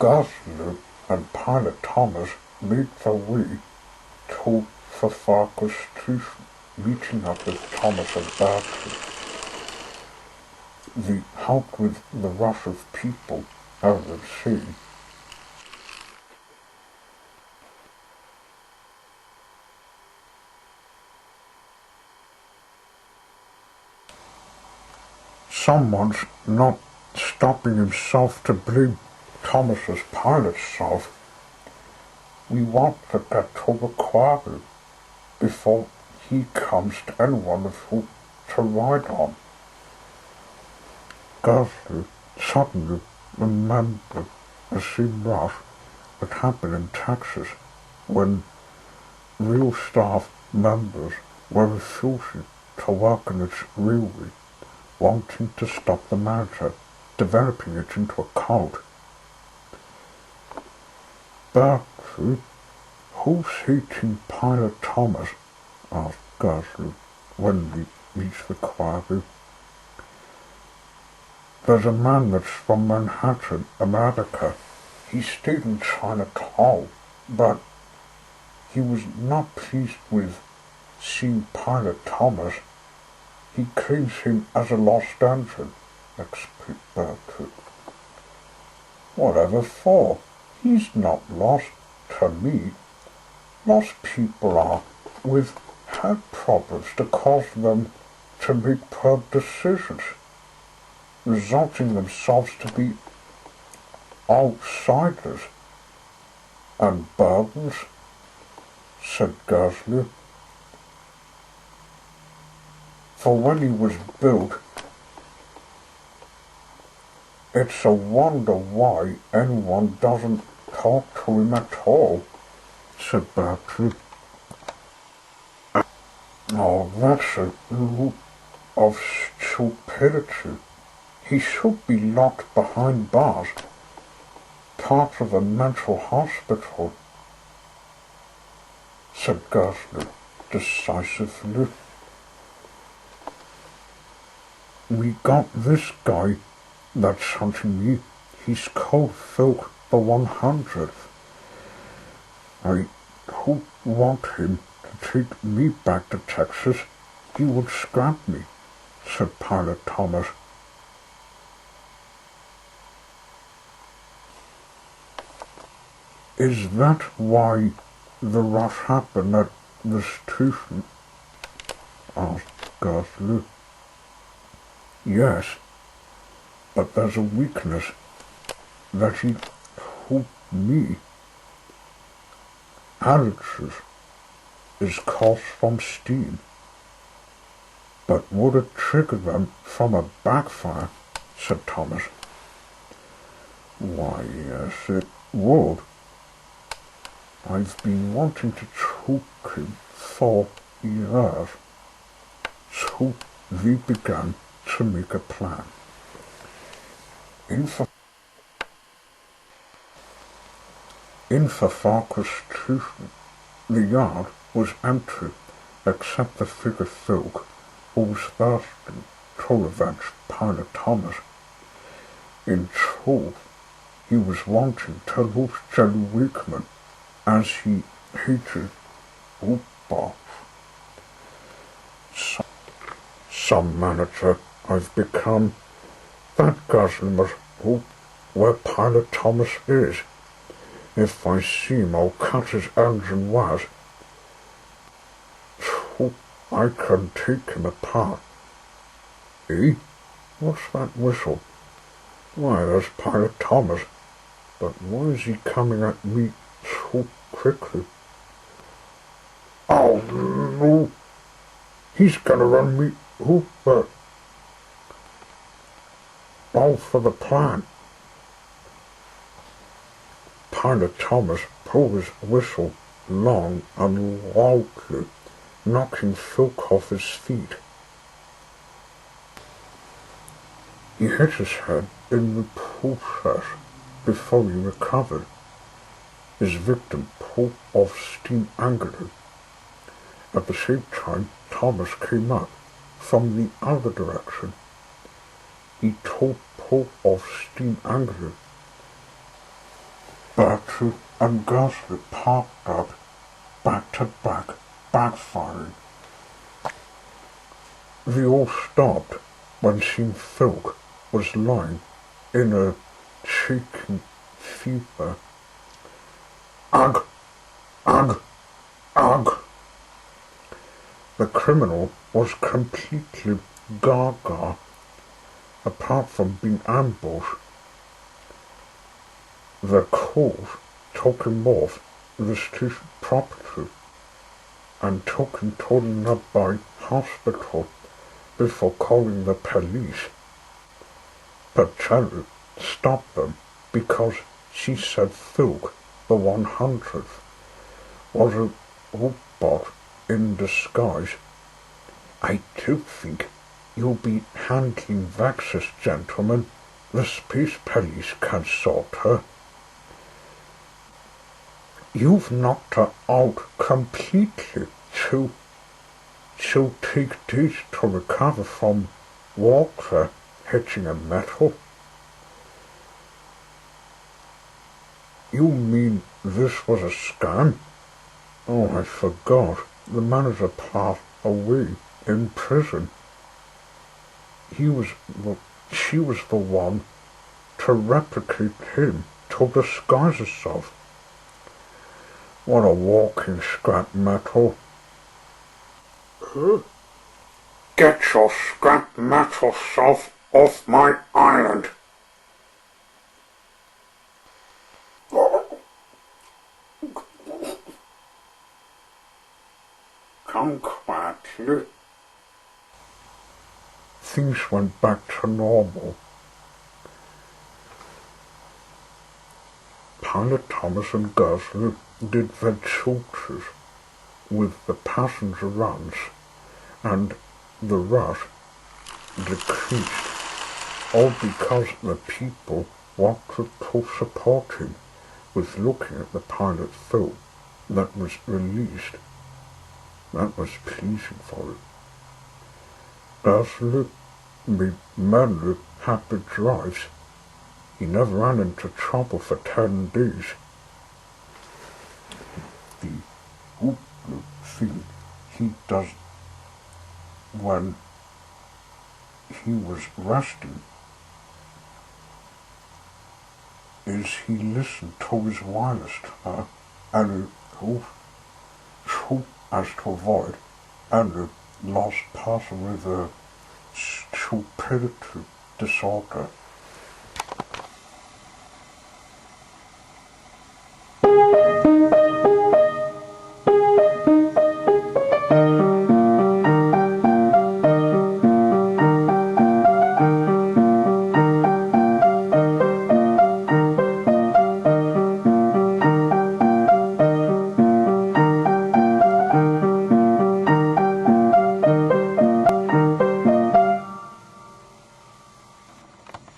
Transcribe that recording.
Gersley and Pilot Thomas made their way to the Farkas station, meeting up with Thomas and Bertie. They helped with the rush of people out at sea. Someone's not stopping himself to blame Thomas's pilot's self. We want to get to the quarry before he comes to anyone with whom to ride on. Gersley suddenly remembered a same rush that happened in Texas when real staff members were refusing to work in its railway, wanting to stop the manager developing it into a cult. Bertie, who's hating Pilot Thomas? Asked Gersley when we reached the quarry. There's a man that's from Manhattan, America. He stayed in Chinatown, but he was not pleased with seeing Pilot Thomas. He claims him as a lost engine, explained Bertie. Whatever for? He's not lost to me. Lost people are, with head problems that cause them to make poor decisions, resulting themselves to be outsiders and burdens, said Gersley. For when he was built, it's a wonder why anyone doesn't talk to him at all, said Bertie. Oh, that's a loop of stupidity. He should be locked behind bars, part of a mental hospital, said Gersley decisively. We got this guy that's hunting me. He's called Phil the 100th. I don't want him to take me back to Texas. He would scrap me, said Pilot Thomas. Is that why the rush happened at the station? Asked Gersley. Yes, but there's a weakness that he told me. Allergies is caused from steam, but would it trigger them from a backfire? Said Thomas. Why, yes, it would. I've been wanting to choke him for years, so we began to make a plan. In the Farkas station, the yard was empty except the figure folk who was thirsting to revenge Pilot Thomas. In truth, he was wanting to lose Jerry Wakeman as he hated Uber. Some manager I've become. That Gersley must hope where Pilot Thomas is. If I see him, I'll cut his engine wires, so I can take him apart. Eh? What's that whistle? Why, there's Pilot Thomas. But why is he coming at me so quickly? Oh, no! He's gonna run me over. All for the plan. Pilot Thomas pulled his whistle long and loudly, knocking Philk off his feet. He hit his head in the process before he recovered. His victim pulled off steam angrily. At the same time, Thomas came up from the other direction. He pulled off steam angrily. Bertie and Gersley parked up back to back, backfiring. They all stopped when Seen Folk was lying in a shaking fever. Ugh! Ugh! Ugh! The criminal was completely gaga, apart from being ambushed. The court took him off the state property and took him to a nearby hospital before calling the police. But Cherry stopped them because she said Folk, the 100th, was a robot in disguise. I do think you'll be handling Vaxus, gentlemen. The space police can sort her. You've knocked her out completely. She'll take days to recover from water hitting a metal. You mean this was a scam? Oh, I forgot. The manager passed away in prison. She was the one to replicate him to disguise herself. What a walking scrap metal. Get your scrap metal self off my island. Come quietly. Things went back to normal. Pilot Thomas and Gersley did their duties with the passenger runs, and the rush decreased, all because the people wanted to support him with looking at the pilot film that was released. That was pleasing for him. Gersley made many happy drives. He never ran into trouble for 10 days. The hoopla thing he does when he was resting is he listened to his wireless tower and so as to avoid any lost person with a stupidity disorder.